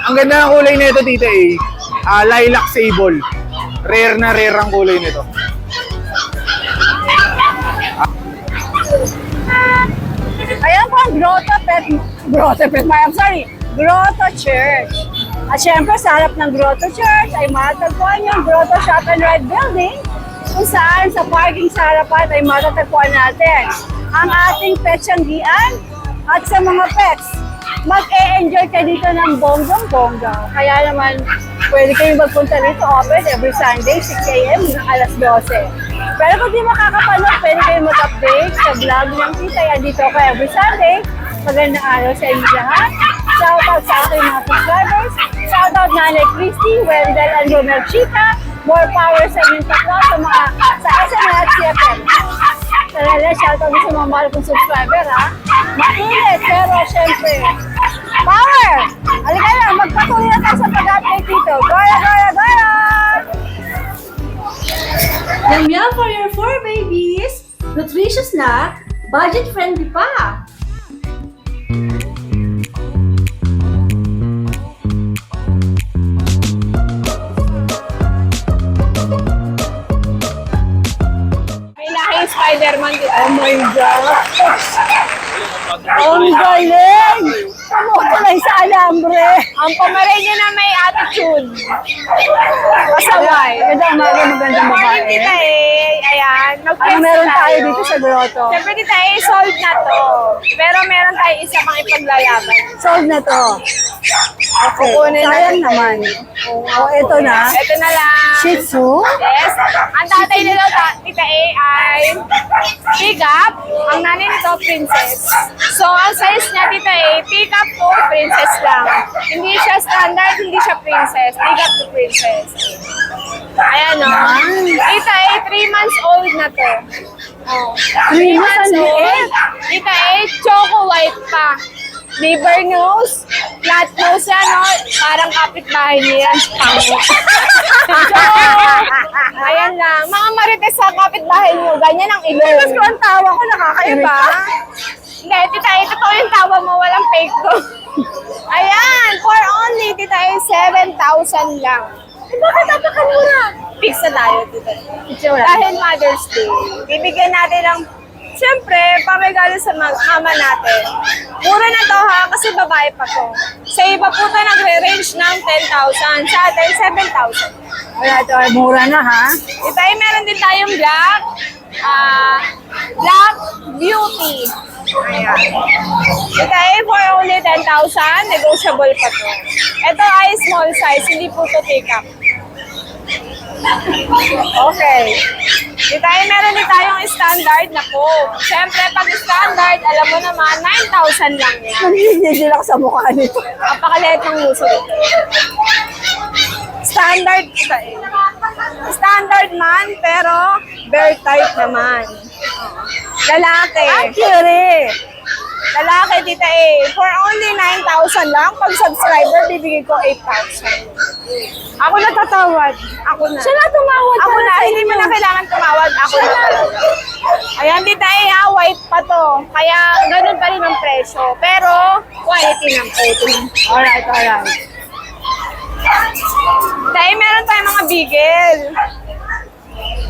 ang ganda ng kulay nito, Tita A. Lilac sable. Rare na rare ang kulay nito. Ayan po ang Grotto Church. At syempre, sa harap ng Grotto Church ay matatagpuan yung Grotto Shop and Ride Building, kung saan sa parking sa harapan ay matatagpuan natin ang ating petsanggian at sa mga pets. Mag-e-enjoy ka dito ng bonggong-bongga. Kaya naman, pwede kayong magpunta dito. Open every Sunday, 6 a.m. ng alas 12. Pero kung di makakapanood, pwede kayong mag-update sa vlog ng Tita A. Dito ako every Sunday. Magandang araw sa inyo lahat. Shoutout sa aking mga subscribers. Shoutout Nanay Christy, Wendell, and Romel Chica. More power sa inyong tatlo sa SNL at CFM. Talaga, shoutout sa mga mahal kong subscriber, ha? Mainit, pero syempre, power! Halika lang, magpatuloy na tayo sa pag-update dito. Goya, goya, goya! Yum-yum for your 4 babies! Nutritious na, budget-friendly pa! May laking Spider-Man dito. Oh my gosh! Ang galing! Kamukulay sa alambre. Ang Pomeranian na may attitude. Pasaway. Magandang babae. Kita ayan. Ano meron tayo dito sa grotto? Siyempre kita sold na to. Pero meron tayo isa pang ipaglalaban. Sold na to. Okay. Sayang naman. Ito na. Ito na lang. Shih Tzu? Yes. Ang tatay nila, Tita A, ay pick up. Ang nanay nito, princess. So, ang size niya, Tita A, pick up to princess lang. Hindi siya standard, hindi siya princess. Pick up to princess. Ayan o. Tita A, 3 months old na to. 3 months old. Tita A, choco white pa. Liver nose, flat nose yan, no? Parang kapitbahay niya yan. So, ayan lang. Mga marites sa kapitbahay niyo, ganyan ang ilong. Mas ko ang tawa ko, nakakaiba. Hindi, Tita A, totoo yung tawa mo, walang fake to. Ayan, for only, Tita A, 7,000 lang. Bakit tapakan mo na? Fix na tayo, Tita A. Dahil Mother's Day, bibigyan natin ng siyempre, pamigalo sa mama natin. Mura na to ha, kasi babae pa to. Sa iba po to nagre-range ng 10,000. Sa atin, 7,000. Wala to, mura na ha. Ito ay meron din tayong black. Black Beauty. Ayan. Ito ay for only 10,000. Negotiable pa to. Ito ay small size, hindi po to take up. Okay. Dito ay meron din tayong standard na po. Siyempre, pag standard, alam mo naman, 9,000 lang yan. Nanginigil ako sa mukha nito. Napakaliit ng muso ito. Standard ito eh. Standard man, pero bear type naman. Lalaki. Accurate. Lalaki, Tita A. For only 9,000 lang. Pag subscriber, bibigay ko 8,000. Ako na tatawad. Ako na. Siya na tumawad. Ako na. Hindi mo na kailangan tumawad. Ako na. Ayan, Tita A, ha? White pa to. Kaya, ganun pa rin ang presyo. Pero, quality ng coating. Alright, alright. Tita A, meron tayong mga bigel.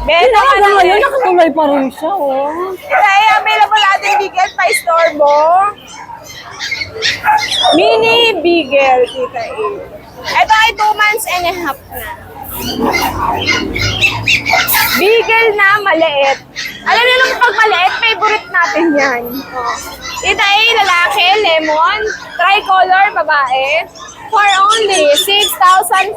Benta ka na ngayon, nakatuloy pa rin siya, oh. Tita A, available natin bigel pa istorbo. Mini bigel, Tita A. Ito ay 2 months and a half na. Bigel na maliit. Alam niyo naman pag maliit, favorite natin yan. Tita A, lalaki, lemon, tricolor, babae. For only 6,500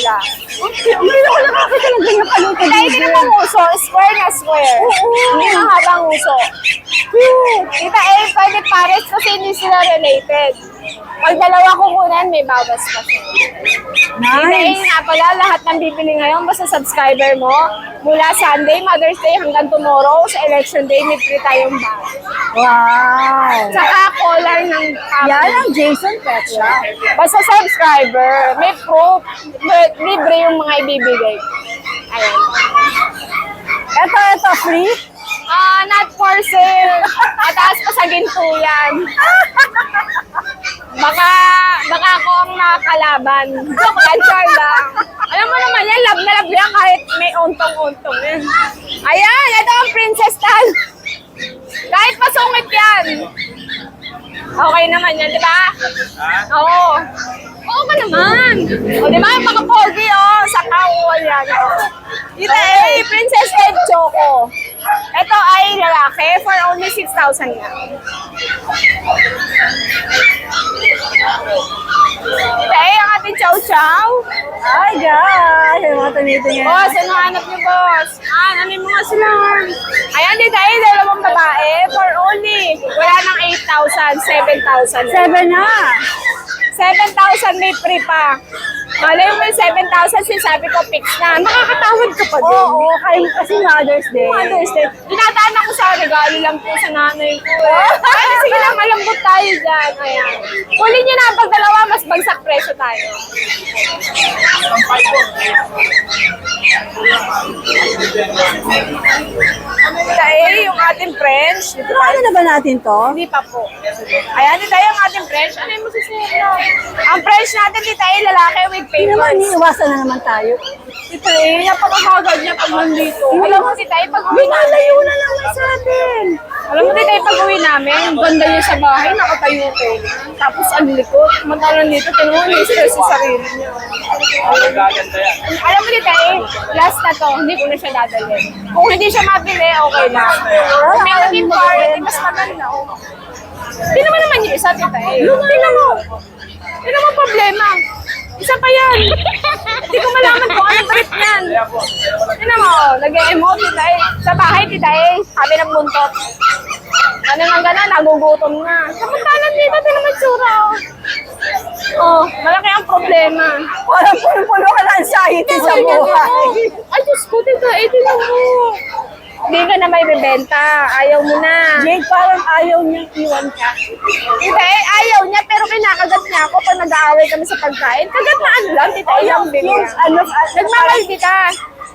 lang. Okay, umayon ko nakakita ng ganyan kalito. Kaya hindi naman uso, square na square. Hindi mahabang uso. Tita A, pwede pares kasi hindi sila related. Pag dalawa kukunan, may bawas pa siya. Nice! Nga pala, lahat ng bibili ngayon, basta subscriber mo, mula Sunday, Mother's Day hanggang tomorrow, sa Election Day, may free tayong bag. Wow! Saka collar ng yan ang Jason Pet Shop. Basta subscriber, may proof, libre yung mga ibibigay. Ayan. Ito, free? Not for sale. Mataas pa sa ginto yan. Baka ako ang nakakalaban. Joke lang, char lang. Alam mo naman yan, love na love yan kahit may untong-untong yan. Ayan, ito ang princess tal. Kahit masungit yan. Okay naman yan, di ba? Oo. Oo ka naman. O, di ba? Mga pogi, oh. Sa kawal yan. Dito Princess Red Choco. Ito ay lalaki for only 6,000 nga. Dito ang ating chow chow. Ay, guys! Yung mga tumitingin. Boss, ano hanap niyo, boss? Ano mo nga sila? Ayan, dito dalawang babae for only, wala nang 8,000, 7,000. 7 na! 7,000 may free pa. Malay mo yung 7,000, sinasabi ko fix na. Nakakatawad ka pa din. Oo, kasi Mother's Day. Mother's Day. Dinadaan ako sa regalo lang po sa nanay ko. Ay, sige lang, malambot tayo dyan. Ayan. Kunin nyo na pag dalawa, mas bagsak presyo tayo. Dahil yung ating French. Dito Ano na ba natin to? Hindi pa po. Ayan, dito yung ating French. Ano yung masisira? Ang French natin dito ay lalaki with Hindi naman, papers. iiwasan na naman tayo. Dito napakahagad niya pag nandito. Alam mo, dito pag uwi namin. Lumalayo na naman sa atin. Alam mo, dito pag uwi namin, ang ganda niya sa bahay, nakatayo ko. Tapos ang likod. Matalan dito, tinungan niya stress sa sarili niya. Alam mo, dito last na to, hindi ko na siya dadalhin. Kung hindi siya mabili, okay lang. Kung meron din party, mas maganda. Hindi naman yung isa, tita Tingnan mo. Tingnan mo problema. Isa pa yan. Hindi ko malaman kung anong trip niyan. Tingnan mo, nag-emote tita Sa bahay, tita sabi ng buntot. Ano nang gano'n, nagugutom na. Samantalan dito, tingnan mo yung tsura. Oh, malaki ang problema. Walang pulo-pulo ka na anxiety sa buhay. Ay, Diyos ko, tita, tingnan mo. Hindi ka na may bebenta. Ayaw mo na. Jake, parang ayaw niyang iwan ka. Tita, ayaw niya, pero kinakagat niya ako pag nag-aaway kami sa pagkain. Kagat na ano lang, tita, yung bili. Nagmamaldita.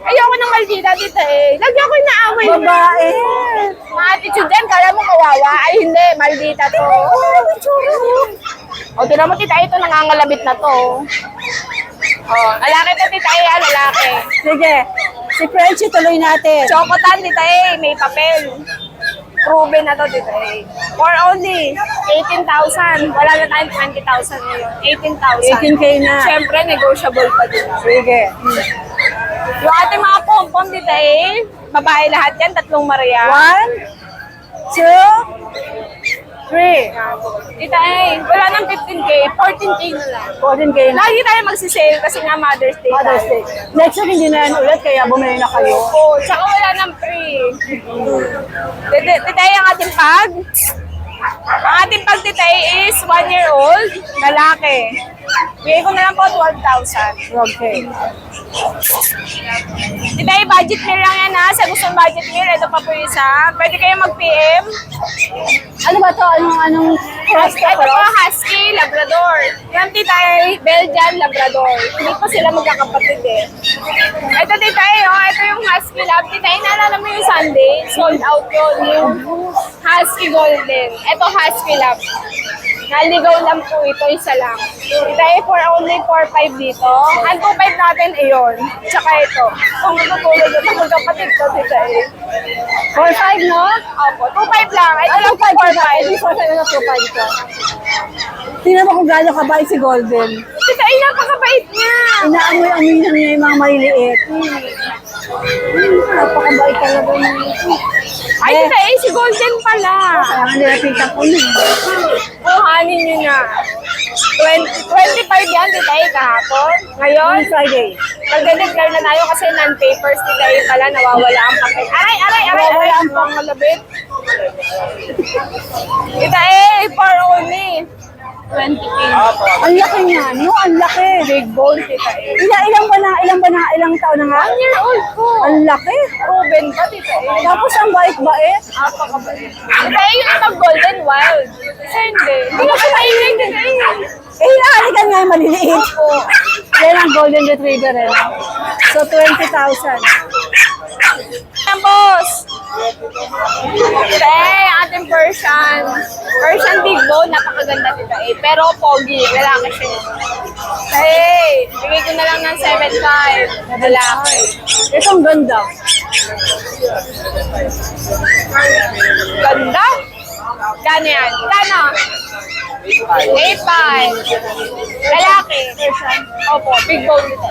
Ayoko ng maldita, tita Lagyan ko yung naaway niya. Babae. Mga attitude yan, kala mo kawawa. Ay, hindi, maldita to. O, tinan mo, tita, ito nangangalabit na to. Oh, lalaki to, tita lalaki. Sige, si Frenchie tuloy natin. Chocotan, tita may papel. Proven na to, tita For only 18,000. Wala na tayong 20,000 ngayon. 18,000. 18K na. Siyempre, negotiable pa din. Sige. Yung ating mga pompom, tita babae lahat yan, 3 Maria. 1, 2, 3. Tita wala nang 15K, 14K na lang. 14K na. Lagi tayo magsisale kasi nga Mother's Day. Mother's Day. Next week hindi na yan ulit, kaya bumili na kayo. Oo, tsaka wala nang free. Tita ang ating pag. Ang ating pag, tita is 1-year-old, lalaki. Bigay ko na lang po 12,000. Okay. Tita budget meal lang yan ha. Sa gustong budget meal, ito pa po isa. Pwede kayo mag-PM. Ano ba to? Anong cross to Ito po, cross? Husky, Labrador. Yan, tita Belgian, Labrador. Hindi pa sila magkakapatid Ito, tita ito yung Husky Lab. Tita naalala mo yung Sunday? Sold out yun. Yung Husky Golden. Ito, Husky Lab. Naligaw lang po ito, isa lang. Tita for only 4,500 dito. Ang 2,500 natin yun. Tsaka ito. Kung matutulog ito, magkapatid ko, tita 4-5, no? Opo, 2,500 lang. Ito lang 4,500. 4-5 na 2-5 ito. Tingnan mo kung gaano kabait si Golden. Tita napakabait niya. Inaamoy-amoy na niya yung mga maliliit. Napakabait talaga niya. Ay, tita si Golden pala. Kaya nga nilapitan ko na. Kuhanin niyo na. 25 yan, tita kahapon. Ngayon, Friday. magde-declare na tayo kasi non-papers, tita pala, nawawala ang papel. Aray, Nawawala ang ang malabit. Tita for only 20K. Ang laki niya, no? Ang laki. Big bone, tita Ilang taon na nga? 1 year old ko. Ang laki. Proven pa, tita Tapos ang bait-bait. Napakabait. Tita yung ibang golden wild. Kasi hindi. Hindi ko siya maingay, tita Eh, hinahalikan nga yung maliliit. Yan ang Golden Retriever, eh. So, 20,000. Yan, boss. Hey, ating Persian. Persian big bone, napakaganda dito eh. Pero pogi, lalaki siya. Hey, bigay ko na lang ng 7.5. Lalaki. Ito ang ganda. Ganda? Kano yan? Kano? 8.5. Lalaki. Opo, big bone dito.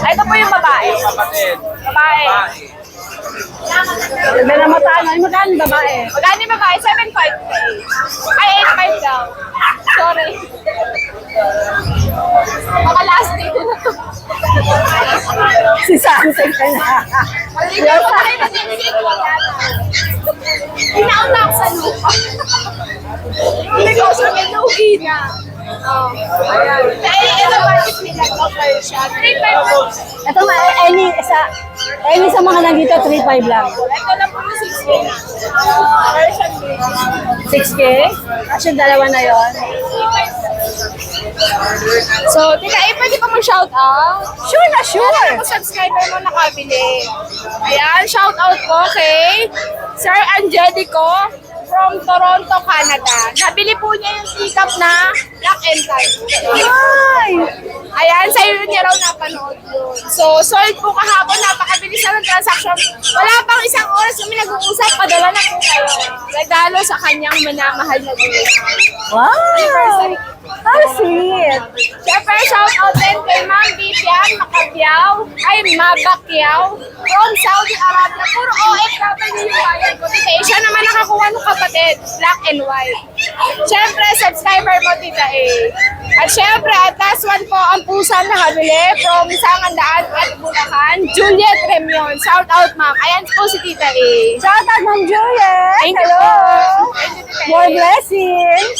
Ito po yung babae. Babae. Ganda na matano. Ay, magkano yung babae? Magkano yung babae? 7.5. Ay, 8.5 daw. Sorry. Mga last day ko na to. Si Samson ka na. Hindi ko tayo natin wala na. Pinauna ako sa lupa. Hindi ko siya may lugi na. Oh, ayan. Eh, ito ba yung pinag-offer siya? 3.5. Ito, any sa mga nandito, 3.5 lang. Ito lang po yung 6K. Version baby. 6K? Kasi dalawa na yon. So, tika, pwede pa mag-shout out? Sure na, sure. Kung subscriber mo nakabili. Ayan, shout out ko kay Sir Angelico from Toronto, Canada. Nabili po niya yung teacup na Black and Tan. Ay! Ayan, sa'yo niya raw napanood yun. So, sold po kahapon, napakabilis na ng transaction. Wala pang isang oras kami nag-uusap, padala na po kayo. Regalo sa kanyang minamahal na din. Wow! How sweet! Siyempre, shout out din kay Ma'am Vivian Macabyaw, ay Mabakyaw, from Saudi Arabia. Puro OFW yung bayan ko. Tita, siya naman nakakuha ng kapatid, black and white. Siyempre, subscriber mo, Tita A. At siyempre, at last one po, ang pusa na habili from Sangandaan at Bulacan, Juliet Remion. Shout out, ma'am. Ayan po si Tita A. Shout out, Ma'am Juliet! Thank you Hello! po. Thank you, Tita A. More blessings!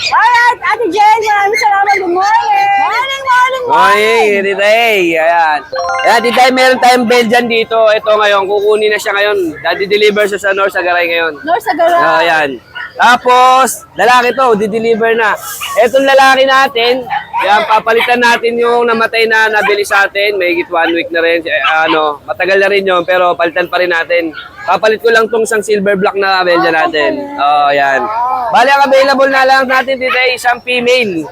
Alright, Ate Jen, maraming salamat. Good morning! Morning, morning, Morning, Tita A. Ayan. Ayan, Tita A, meron tayong Belgian dito. Ito ngayon, kukunin na siya ngayon. Dadi-deliver siya sa North Sagaray ngayon. North Sagaray. Ayan. Tapos, lalaki to, di-deliver na. Etong lalaki natin, yan, papalitan natin yung namatay na nabili sa atin. May 1 week na rin. Matagal na rin yun, pero palitan pa rin natin. Papalit ko lang tong isang silver black na Belgian natin. Oh, ayan. Bali, ang available na lang natin dito ay isang female.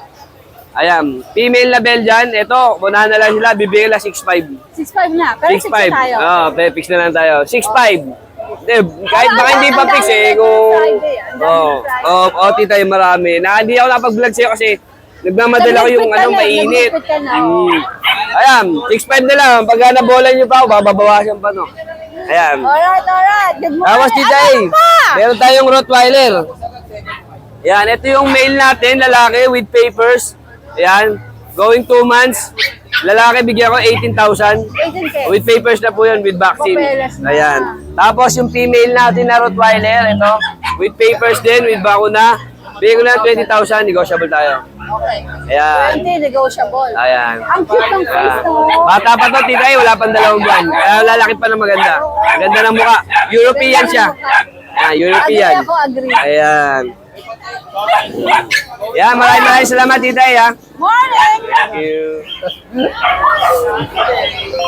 Ayan, female na Belgian. Ito, unahan na lang sila, bibigyan lang 6.5. 6.5 na, pero 6 na tayo. Oo, fix na lang tayo. 6.5. Kahit baka hindi pa fix eh. Tita, yung marami. Hindi ako napag-vlog sa'yo kasi nagmamadala ko yung mainit. Ayan, 6.5 na lang. Pagka nabolan nyo pa ako, bababawasan pa no. Ayan. Alright. Good morning. Tapos Tita A, meron tayong Rottweiler. Ayan, ito yung male natin, lalaki with papers. Ayan, going 2 months. Lalaki, bigyan ko 18,000. 18K. With papers na po yun, with vaccine. Papeles na. Ayan. Tapos yung female natin na Rottweiler, ito, with papers din, with bakuna. Bigyan ko na 20,000, negotiable tayo. Okay. Ayan. 20 negotiable. Ayan. Ang cute ng face Ayan. no? Bata pa to, Tita A, wala pang 2 buwan. Kaya lalaki pa na maganda. Ganda ng mukha. European siya. Ayan, European. Agree ako, agree. Ayan. Ayan, maraming salamat, Tita A. Ha? Morning! Thank you.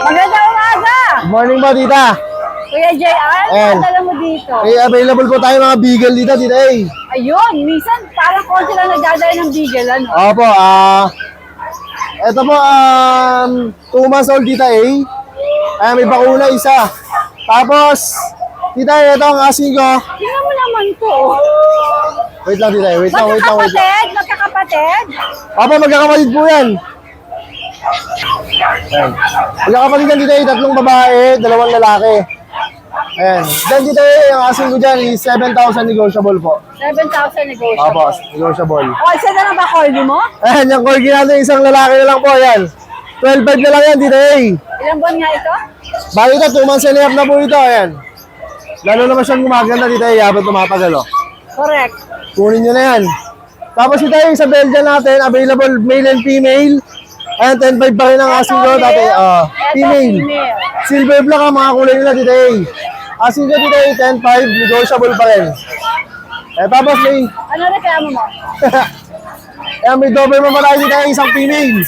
Magandang umaga! Good morning po, tita. Kuya JR, Ayan. dala mo dito. Available po tayo mga beagle dito, tita. Ayun, minsan parang konti lang nagdadala ng bigel, ano? Opo, ito po, 2 months old, tita A. May bakuna isa. Tapos, tita, ito ang asking ko. Tingnan mo naman to. Wait lang, tita. Wait lang. Magkakapatid? Magkakapatid? Opo, magkakapatid po yan. Ayan. Magkakapatid yan, tita A. 3 babae, 2 lalaki. Ayan. Then, tita A, ang asking ko dyan is 7,000 negotiable po. 7,000 negotiable. Opo, negotiable. Okay, saan na lang ba corgi mo? Ayan, yung corgi natin, isang lalaki na lang po, ayan. 12.5 na lang yan, tita A. Ilang buwan nga ito? Bali ito, 2 months and a half na po ito, ayan. Lalo naman siyang gumaganda dito, habang tumatagal, oh. Correct. Kunin nyo na yan. Tapos ito yung sa Belgian natin, available male and female. Ayan, 10.5 pa rin ang asking ko, dati. Female. Silver black ang mga kulay nila dito, asking ko dito, 10.5, negotiable pa rin. Tapos may, Ano reklamo mo? ayan, may Doberman pa tayo dito, isang female.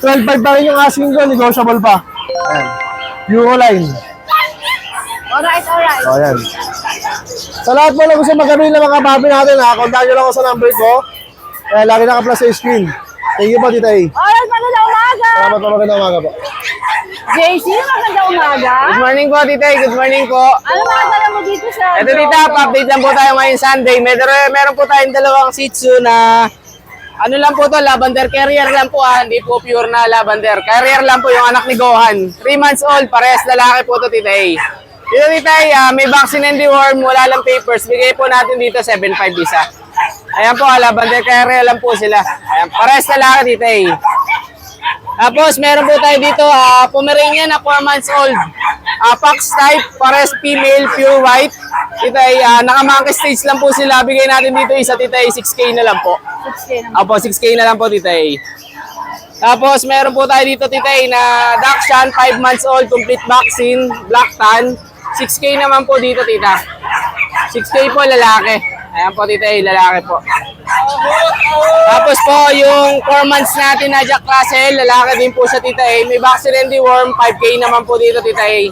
12.5 pa rin yung asking ko, negotiable pa. Ayan. Euroline. Alright. O, yan. Sa lahat po na gusto magkabili ng mga papi natin, ha, contact nyo lang ako sa number ko. Kaya lagi naka-plus sa screen. Thank you po, Tita A. Alright, magandang umaga. Salamat po, magandang umaga po. JC, magandang umaga. Good morning po, Tita. Good morning po. Ano mga dala mo dito sa... Ito, Tita, pa-update lang po tayo ngayon Sunday. Meron po tayong dalawang Shih Tzu na ano lang po to, lavender carrier lang po hindi po pure na lavender. Carrier lang po yung anak ni Gohan. 3 months old, parehas lalaki po to, Tita A. Dito, Tita A, may vaccine and deworm, wala lang papers. Bigay po natin dito 7.5 isa. Ayan po, lavender carrier lang po sila. Ayan, parehas lalaki, Tita A. Tapos, meron po tayo dito, Pomeranian na 4 months old. Fox type, pares female, pure white. Tita ay, naka-monkey stage lang po sila. Bigay natin dito isa, Tita ay 6K na lang po. 6K naman. Apo, 6K na lang po, Tita ay. Tapos, meron po tayo dito, Tita ay, na Dachshund, 5 months old, complete vaccine, black tan. 6K naman po dito, Tita. 6K po, lalaki. Ayan po, Tita ay, lalaki po. Tapos po, yung 4 months natin na Jack Russell, lalaki din po siya, Tita A. May vaccine and deworm, 5K naman po dito, Tita A.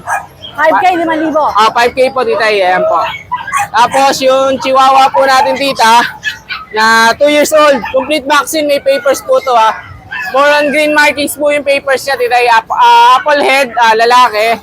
5K, 5,000. 5K po, Tita A. Ayan po. Tapos, yung Chihuahua po natin, Tita, na 2 years old, complete vaccine, may papers po to, More on green markings po yung papers niya, Tita A. Apple head, lalaki.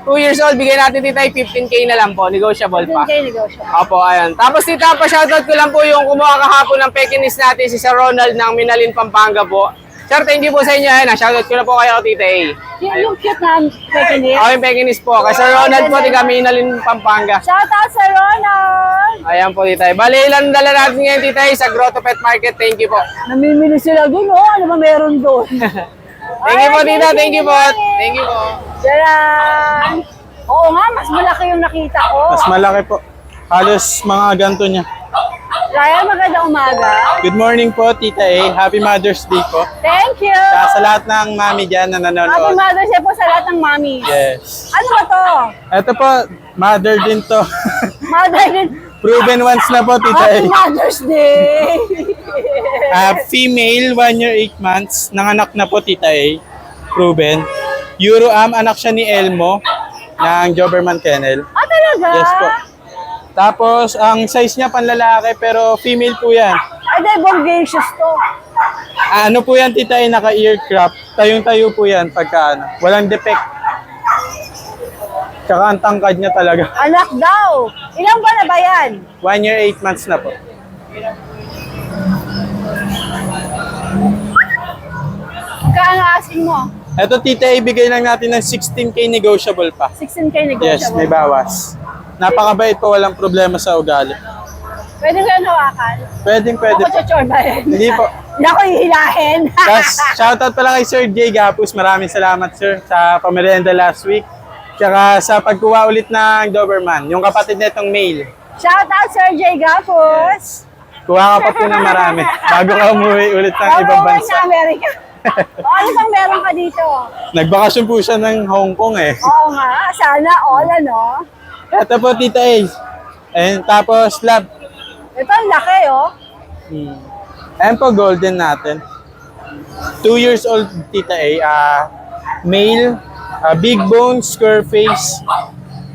2 years old, bigyan natin, Tita A, 15K na lang po, negotiable pa. 15K negosyo. Opo, ayan. Tapos Tita, pa-shoutout ko lang po yung kumuha kahapon ng Pekinese natin, si Sir Ronald ng Minalin, Pampanga po. Sir, thank you po sa inyo. Ayan, shoutout ko na po kayo, Tita A. Yung cute na Pekinese. Ako yung Pekinese po. Kay Sir Ronald po, tiga Minalin, Pampanga. Shout out sa Ronald. Ayan po, Tita A. Bali, ilan dala natin ngayon, Tita A, sa Grotto Pet Market. Thank you po. Namimili sila dun, Ano ba meron doon? Thank you po, Tita. Thank you po. Thank you po. Charan! Oo nga, mas malaki yung nakita ko. Mas malaki po. Halos mga ganito niya. Ryan, magandang umaga. Good morning po, Tita A. Happy Mother's Day po. Thank you. Sa lahat ng mami dyan na Happy nanonood. Mother's Day po sa lahat ng mami. Yes. Ano ba to? Ito po, mother din to. Mother din. Proven once na po, Tita A. Happy Mother's Day. Female, 1 year, 8 months. Nanganak na po, Tita A. Proven. Euroam, anak siya ni Elmo ng Doberman Kennel. Talaga? Yes po. Tapos, ang size niya panlalaki pero female po yan. Ay, di, bongacious to. Ano po yan, Tita A, naka-ear crop. Tayong-tayo po yan pagka walang defect. Tsaka ang tangkad niya talaga. Anak daw. Ilang ba na ba yan? 1 year, 8 months na po. Kaano asking mo? Ito, Tita A, ibigay lang natin ng 16K negotiable pa. 16K negotiable. Yes, may bawas. Napakabait po, walang problema sa ugali. Pwede ko yung hawakan? Pwede Ako po. chochorba yan. Hindi po. Hindi ako hihilahin. Tapos, shoutout pala kay Sir Jay Gapus. Maraming salamat, sir, sa pamerienda last week. Tsaka sa pagkuha ulit ng Doberman, yung kapatid nitong male. Shout out Sir J. Gapos. Kuha ka pa po ng marami bago ka umuwi ulit ng ibang Umuwi bansa. sa Amerika. Ano bang meron ka dito? Nagbakasyon po siya ng Hong Kong eh. Oo nga, sana all ano. Ito po, Tita A. And tapos, lab. Ito ang laki oh. Ayan po, golden natin. 2 years old, Tita A. Male, big bone, square face.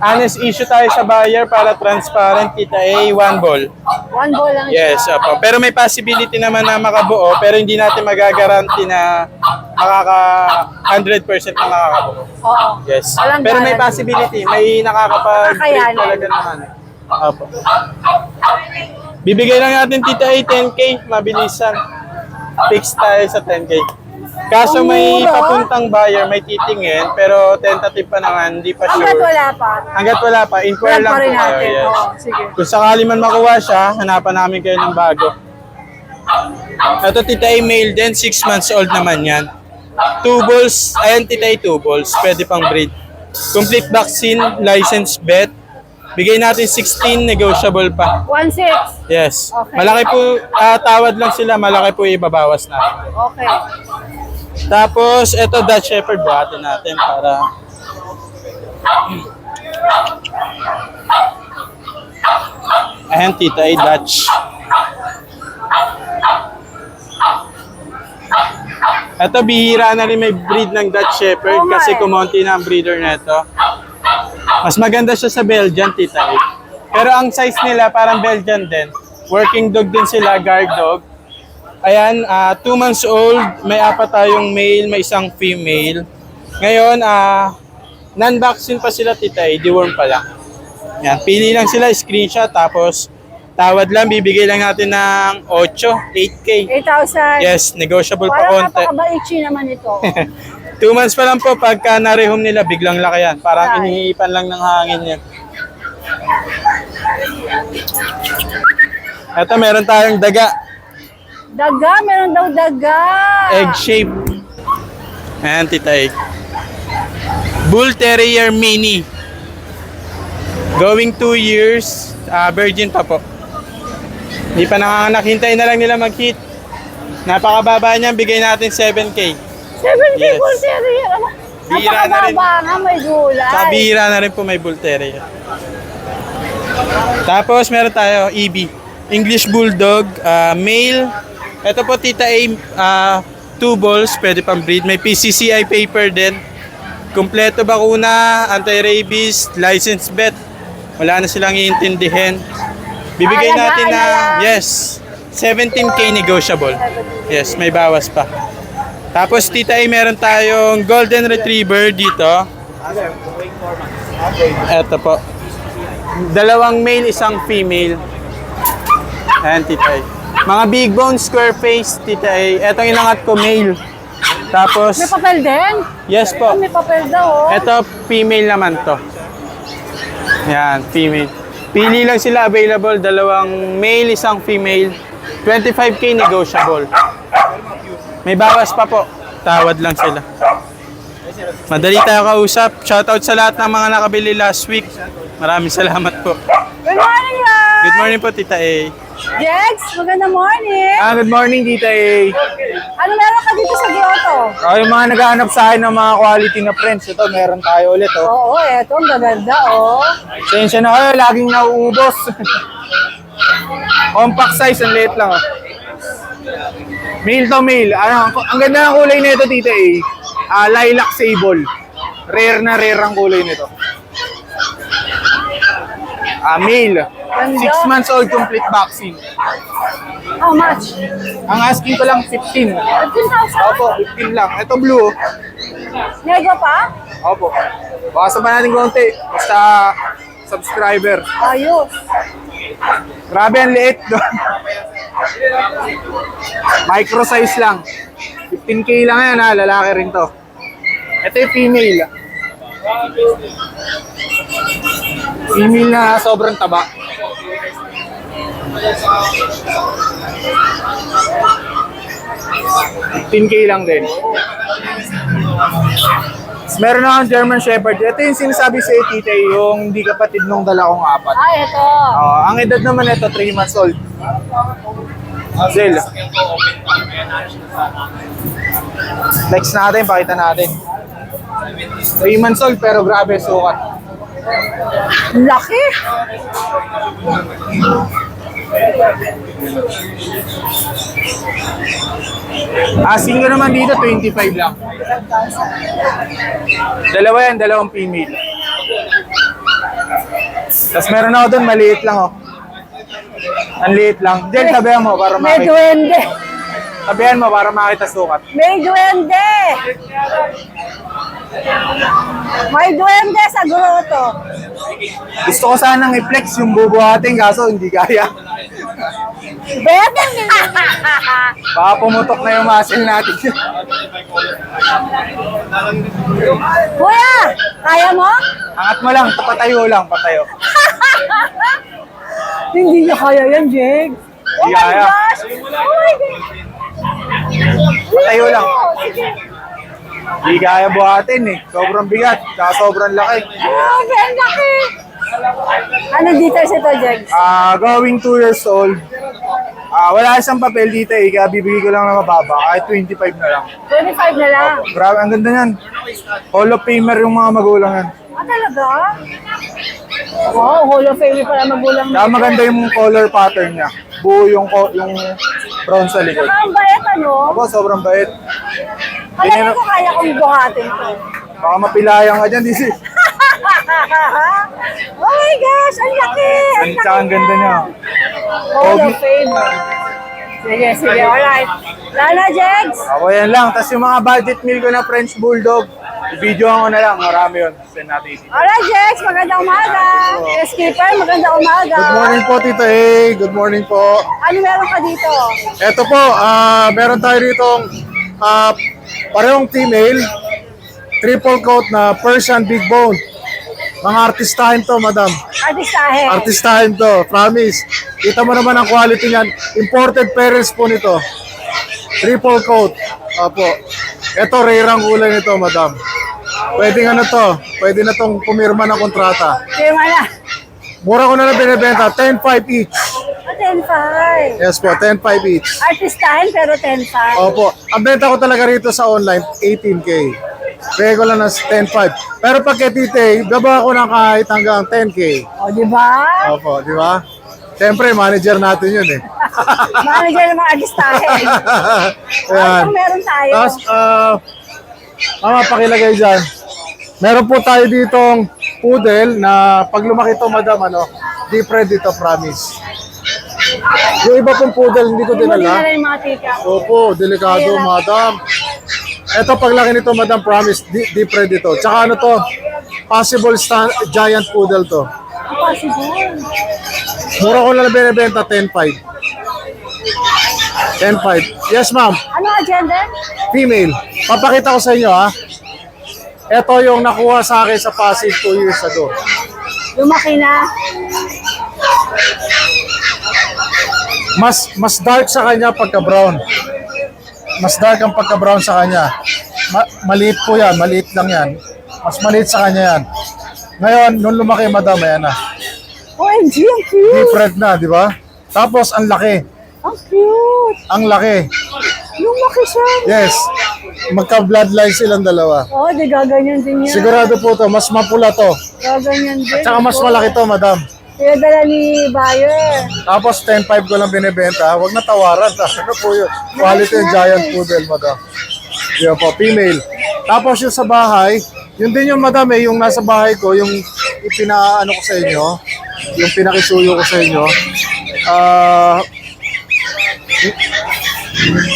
Honest issue tayo sa buyer para transparent, Tita A. 1 ball. 1 ball lang Yes, siya. opo. Pero may possibility naman na makabuo, pero hindi natin magagaranti na makaka 100% na makakabuo. Oo. Yes. Walang Pero may guarantee. possibility, may nakakapag-breed Kakayanan. talaga naman. Opo. Bibigay lang natin, Tita A, 10K, mabilisan. Fix tayo sa 10K. Kaso may mura. papuntang buyer, may titingin, pero tentative pa naman, hindi pa Hanggat sure. wala pa. Hanggat wala pa, inquire Wala lang pa po rin kayo. natin. Yes. Oo, sige. Kung sakali man makuha siya, hanapan namin kayo ng bago. Ito, Tita A, male din, 6 months old naman yan. 2 balls, ayan, Tita A, 2 balls, pwede pang breed. Complete vaccine, license vet. Bigay natin 16, negotiable pa. 1.6. Yes. Okay. Malaki po, tawad lang sila, malaki po ibabawas natin. Okay. Tapos, ito, Dutch Shepherd, buhatin natin para... Ayan, Tita A, Dutch. Ito, bihira na rin may breed ng Dutch Shepherd Oo nga kasi eh. kumonti na ang breeder nito. Mas maganda siya sa Belgian, Tita A. Pero ang size nila parang Belgian din. Working dog din sila, guard dog. Ayan, 2 months old, may 4 tayong male, may isang female. Ngayon, non-vaccine pa sila, Tita A, deworm pa lang. Yan, pili lang sila, screenshot, tapos tawad lang, bibigay lang natin ng 8K. 8,000. Yes, negotiable pa Parang konti. napakabaichi naman ito. 2 months pa lang po, pagka na-rehome nila, biglang laki yan. Parang inihipan lang ng hangin yan. Ito, meron tayong daga. Daga, meron daw daga. Egg shape. Ayan, Tita A. Bull Terrier Mini. Going 2 years. Virgin pa po. Hindi pa nanganganak. Hintayin na lang nila mag-hit. Napakababa niya. Bigay natin 7K. 7K Yes. Bull Terrier. Bira na rin. Napakababa nga, may gulay. Sa bihira na rin po may Bull Terrier. Tapos meron tayo EB. English Bulldog. Male. Ito po, Tita A. 2 balls. Pwede pang breed. May PCCI paper din. Kompleto bakuna, anti-rabies, license vet. Wala na silang iintindihin. Bibigay natin na, yes, 17K negotiable. Yes, may bawas pa. Tapos, Tita A, meron tayong Golden Retriever dito. Eto po. 2 male, isang female. Ayan, Tita A. Mga big bone, square face, Tita A. Etong inangat ko, male. Tapos, May papel din? yes po. May papel daw, oh. Ito, female naman to. Yan, female. Pili lang sila available. 2 male, isang female. 25K negotiable. May bawas pa po. Tawad lang sila. Madali tayo kausap. Shoutout sa lahat ng mga nakabili last week. Maraming salamat po. Good morning, Ron! Good morning po, Tita A. Jex, magandang morning. Good morning, Tita A. Ano meron ka dito sa grotto? Yung mga naghahanap sa akin ng mga quality na friends, ito, meron tayo ulit, oh. Oo, eto, ang gaganda, oh. Sensya na kayo, laging nauubos. Compact size, ang liit lang, oh. Male to male. Ang ganda ng kulay nito, Tita A. Lilac sable. Rare na rare ang kulay nito. Male. 6 months old, complete vaccine. How much? Ang asking ko lang 15. 15,000? Opo, 15 lang. Ito blue. Oh. Nego pa? Opo. Baka pa natin konti. Basta subscriber. Ayos. Grabe ang liit doon. Micro size lang. 15K lang yan ha. Lalaki rin to. Ito yung female. Female na sobrang taba. $15K lang din. Meron akong German Shepherd. Ito yung sinasabi sa Tita, yung hindi kapatid nung dala kong 4. Ito. Ang edad naman ito, 3 months old. Zel. Flex natin, pakita natin. 3 months old pero grabe sukat. Laki. Asking ko naman dito, 25 lang. Dalawa yan, dalawang female. Tapos meron ako doon, maliit lang oh. Ang liit lang. Diyan, tabihan mo para May makita. duwende. Tabihan mo para makita sukat. May duwende. May duwende sa grotto. Gusto ko sanang i-flex yung bubuhatin kaso hindi kaya. Bebe. Baka pumutok na yung muscle natin. Kuya, kaya mo? Angat mo lang, patayo lang, patayo. Hindi niya kaya yan, Jake. Oh Hindi my kaya. gosh! Oh my God! Patayo lang. Sige. Hindi kaya buhatin eh. Sobrang bigat, saka sobrang laki. Grabe, ang laki! Ano details ito, Jake? Going 2 years old. Wala isang papel dito eh, kaya bibigay ko lang na mababa. Kahit 25 na lang. 25 na lang. Grabe, ang ganda niyan. Hall of Famer yung mga magulang yan. Talaga? Oh, Hall of Fame pala magulang Kaya maganda yung color pattern niya. Buo yung brown sa likod. Saka ang bait, ano? Ako, sobrang bait. Kaya ko kaya kong buhatin to. Baka mapilayang ka dyan, DC. Oh my gosh, ang laki! Ang Tsaka ang ganda niya. Hall of Fame. Sige, alright. Lana, Jegs? Ako yan lang. Tapos yung mga budget meal ko na French Bulldog, i-videoan ko na lang. Marami yun. Send natin. Alright, Jegs, magandang umaga. Skipper, magandang umaga. Good morning po, Tito A. Good morning po. Ano meron ka dito? Ito po, meron tayo ditong parehong female, triple coat na Persian Big Bone. Mga artistahin to, madam. Artistahe. Artistahin to, promise. Kita mo naman ang quality niyan. Imported parents po nito. Triple coat. Opo. Ito, rare ang kulay nito, madam. Pwede ano to, pwede na tong pumirma ng kontrata. Firma na. Mura ko na lang binibenta, 10.5 each. 10.5. Yes po, 10.5 each. Artistahin pero 10.5. Opo. Ang benta ko talaga rito sa online, 18K. Kaya ko lang ng 10.5. Pero pag kay Tite, baba ko ng kahit hanggang 10K. O, di ba? Opo, di ba? Siyempre, manager natin yun eh. Manager ng mga artistahe. Ayan. Ano meron tayo? Tapos, mama, pakilagay dyan. Meron po tayo ditong poodle na pag lumaki to, madam, deep red dito, promise. Yung iba pong poodle, hindi ko Hindi mo dinala. dinala yung mga tika. Opo, delikado, madam. Ito, paglaki nito, madam, promise, deep red ito. Tsaka ano to, possible giant poodle to. Ang possible. Mura ko lang binibenta, 10.5. 10.5. Yes, ma'am. Ano ang gender? Female. Papakita ko sa inyo, ha. Ito yung nakuha sa akin sa Pasig 2 years ago. Lumaki na. Mas dark sa kanya pagka brown. Mas dark ang pagka brown sa kanya. Maliit po yan, maliit lang yan. Mas maliit sa kanya yan. Ngayon, nung lumaki, madam, ayan na. OMG, ang cute. Deep red na, di ba? Tapos, ang laki. Ang cute. Ang laki. Lumaki siya. Yes. Magka-bloodline silang dalawa. Oh, di gaganyan din yan. Sigurado po to, mas mapula to. Gaganyan din. Tsaka mas malaki to, madam. Pinadala ni buyer. Tapos 10.5 ko lang binibenta. Huwag na tawaran. Ano po yun? Quality and giant poodle, madam. Yan po, female. Tapos yung sa bahay, yun din yung madam yung nasa bahay ko, yung ipinaano ko sa inyo, yung pinakisuyo ko sa inyo.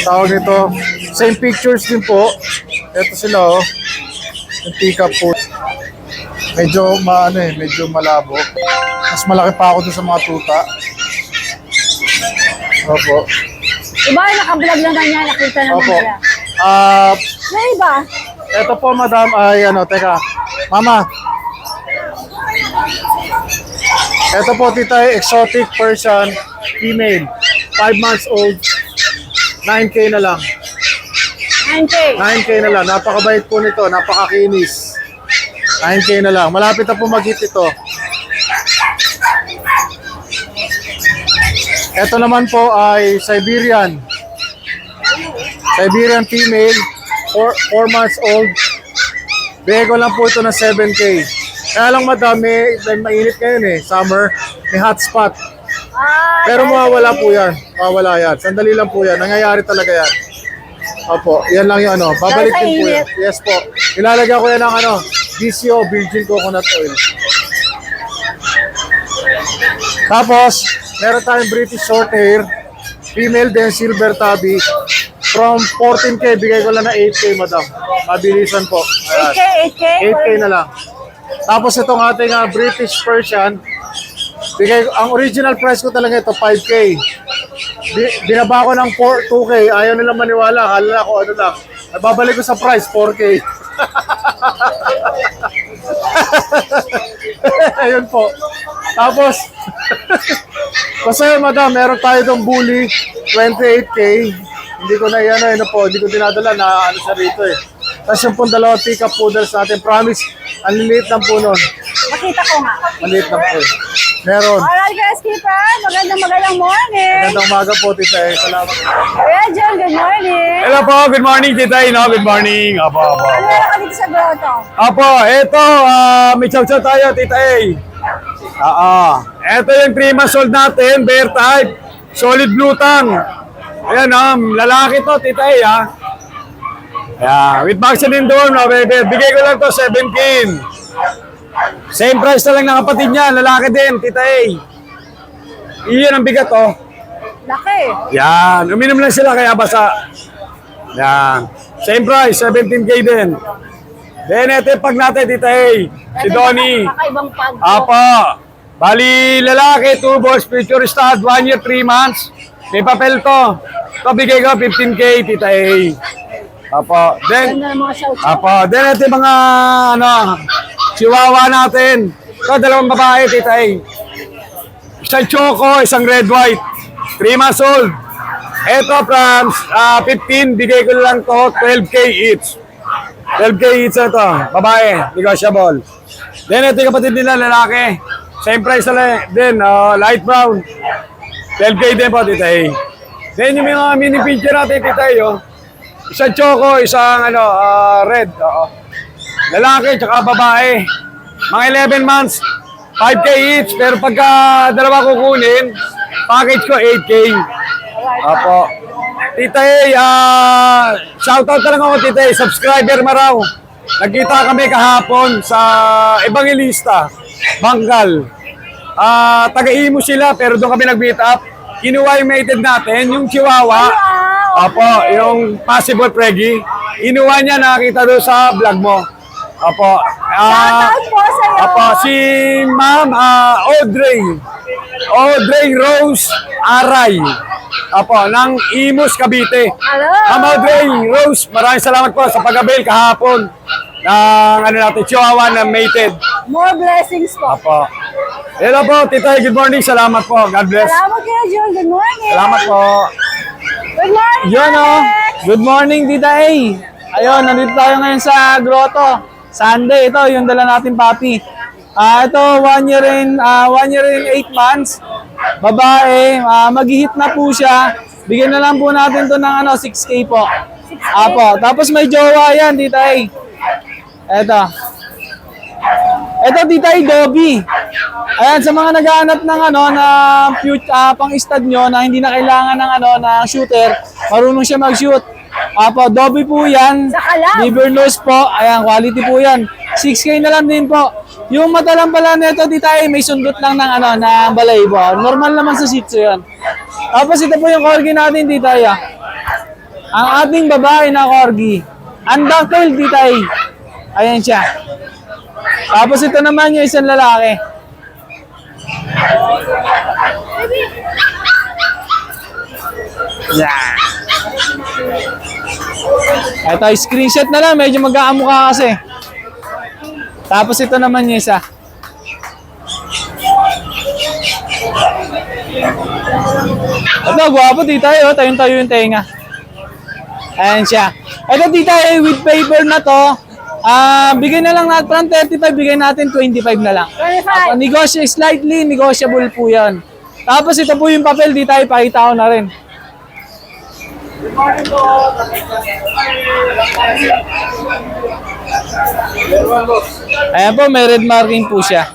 Tawag nito, same pictures din po. Ito sila, yung teacup po. Medyo medyo malabo. Mas malaki pa ako dun sa mga tuta. Opo. Diba, naka-vlog naman niya, nakita naman Opo. niya. Yung iba, Ito po, madam, ay teka. Mama. Ito po, tita, exotic Persian female. 5 months old. 9K na lang. 9K. 9K na lang. Napakabait po nito. Napakakinis. 9K na lang. Malapit na po mag-hit ito. Ito naman po ay Siberian. Siberian female. 4 months old. Bigay ko lang po ito ng 7K. Kaya lang madami, mainit ngayon summer, may hotspot. Pero mawawala po yan. Mawawala yan. Sandali lang po yan. Nangyayari talaga yan. Opo, yan lang yung babalik Dahil sa din po yan. init. Yes po. Ilalagay ko yan ng DCO, virgin coconut oil. Tapos, meron tayong British short hair. Female din, silver tabby. From 14K, bigay ko lang na 8K, madam. Mabilisan po. Ayan. 8K? 8K na lang. Tapos itong ating British Persian, ang original price ko talaga ito, 5K. Binaba ko ng 2K, ayaw nilang maniwala, hala ko ano lang. Babalik ko sa price, 4K. Ayun po. Tapos, kasi madam, meron tayo itong bully, 28K. Hindi ko na hindi ko dinadala na siya rito Tapos yung pong dalawang teacup poodles natin, promise, ang liliit lang po nun. Makita ko nga. Maliit lang po Meron. Alright, guys, keeper. Magandang morning. Magandang umaga po, tita. Salamat. Kuya John, good morning. Hello po, good morning tita. Good morning. Apo. Ano meron ka dito sa grotto? Apo, ito, may chow-chow tayo, tita A. Ito yung 3 months old natin, bear type, solid blue tongue. Ayan, lalaki to, tita A, Yeah, with vaccine doon, bigay ko lang to 17. Same price na lang ng kapatid niya, lalaki din, Tita A. Iyon ang bigat, oh. Laki. Yan, uminom lang sila kaya basa. Yan. Same price, 17K din. Then, ito yung pag natin, Tita A. Si Donnie. Kakaibang pag. Apa. Bali, lalaki, 2 balls, future stud, 1 year, 3 months. May papel to. Ito, bigay ko, 15K, Tita A. Apa. Then, Ganda ng mga shout. Apa, then ito yung mga, chihuahua natin. Ito, 2 babae, Tita A. Isang choco, isang red white. 3 months old. Ito from 15, bigay ko lang to 12K each. 12K each ito, babae, negotiable. Then ito yung kapatid nila, lalaki. Same price na din, light brown. 12K din po, Tita A. Then yung mga mini picture natin, Tita A, isang choco, isang red. Lalaki, tsaka babae. Mga 11 months, 5K each. Pero pagka dalawa kukunin, package ko 8K. Apo. Tita A, shoutout na lang ako, Tita A. Subscriber maraw. Nagkita kami kahapon sa Evangelista, Bangkal. Taga-imo sila, pero doon kami nag-meet up. Kinuha yung mated natin, yung chihuahua. Apo, yung possible preggy. Inuha niya, nakita doon sa vlog mo. Apo. Shoutout po sa'yo. Apo, si Ma'am Audrey Rose Aray. Apo, ng Imus, Cavite. Hello. Ma'am Audrey Rose, maraming salamat po sa pag-avail kahapon ng natin, chihuahua na mated. More blessings po. Apo. Hello po, Tita, good morning. Salamat po. God bless. Salamat kayo, Jun. Good morning. Salamat po. Good morning. Yun oh. Good morning, Tita A. Ayun, nandito tayo ngayon sa grotto. Sunday, ito yung dala natin papi. Ito, 1 year and 8 months. Babae, mag-hit na po siya. Bigyan na lang po natin to ng 6K po. Apo, tapos may jowa yan, Tita A. Ito, Tita A, Dobby. Ayan, sa mga naghahanap ng pang-stud nyo na hindi na kailangan ng ng shooter, marunong siya mag-shoot. Apo, Dobby po yan. Sa kalab. Liver nose po. Ayan, quality po yan. 6K na lang din po. Yung mata lang pala nito, Tita A, may sundot lang ng ng balahibo. Normal naman sa Shih Tzu yan. Tapos ito po yung corgi natin, Tita A. Ang ating babae na corgi. Unducktail, Tita A. Ayan siya. Tapos ito naman yung isang lalaki. Yeah. Ito, screenshot na lang. Medyo mag-aamukha kasi. Tapos ito naman yung isa. Ito, gwapo, Tita A. Tayong-tayo yung tenga. Ayan siya. Ito, Tita A, with paper na to. Bigay na lang natin, from 35, bigay natin 25 na lang. 25. Slightly negotiable po yan. Tapos ito po yung papel, Tita A, pakita ko na rin. Ayan po, may red marking po siya.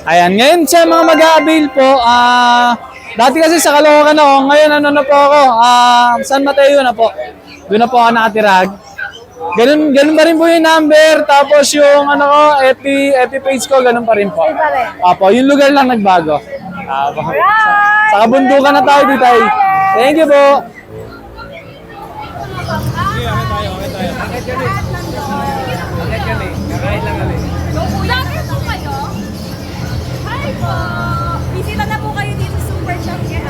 Ayan, ngayon sa mga mag-a-avail po, dati kasi sa Caloocan ako, ngayon na po ako, San Mateo na po. Doon na po ako nakatirag. Ganun pa rin po yung number, tapos yung FB page ko, ganun pa rin po. Apo, yung lugar lang nagbago. Sa kabundukan na tayo, Tita A. Thank you po. Vlogger po kayo? Hi po! Bisita na po kayo dito sa Super Shop niya.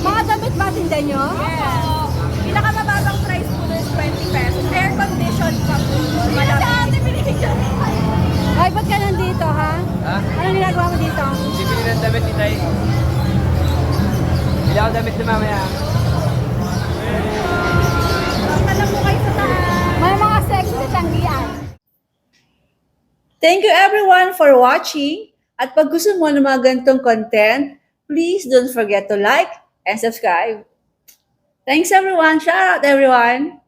Mga damit ba tinda nyo? Yes. Pinakamababang price po is 20 pesos. Air condition pa po. Malaki. Ay, ba't ka nandito, ha? Anong ginagawa mo dito? Bibili ng damit ni Tay. Bili ako damit ni mamaya. Punta po kayo sa taas. May mga sexy tanggian. Thank you everyone for watching. At pag gusto mo ng mga ganitong content, please don't forget to like and subscribe. Thanks everyone. Shout out everyone.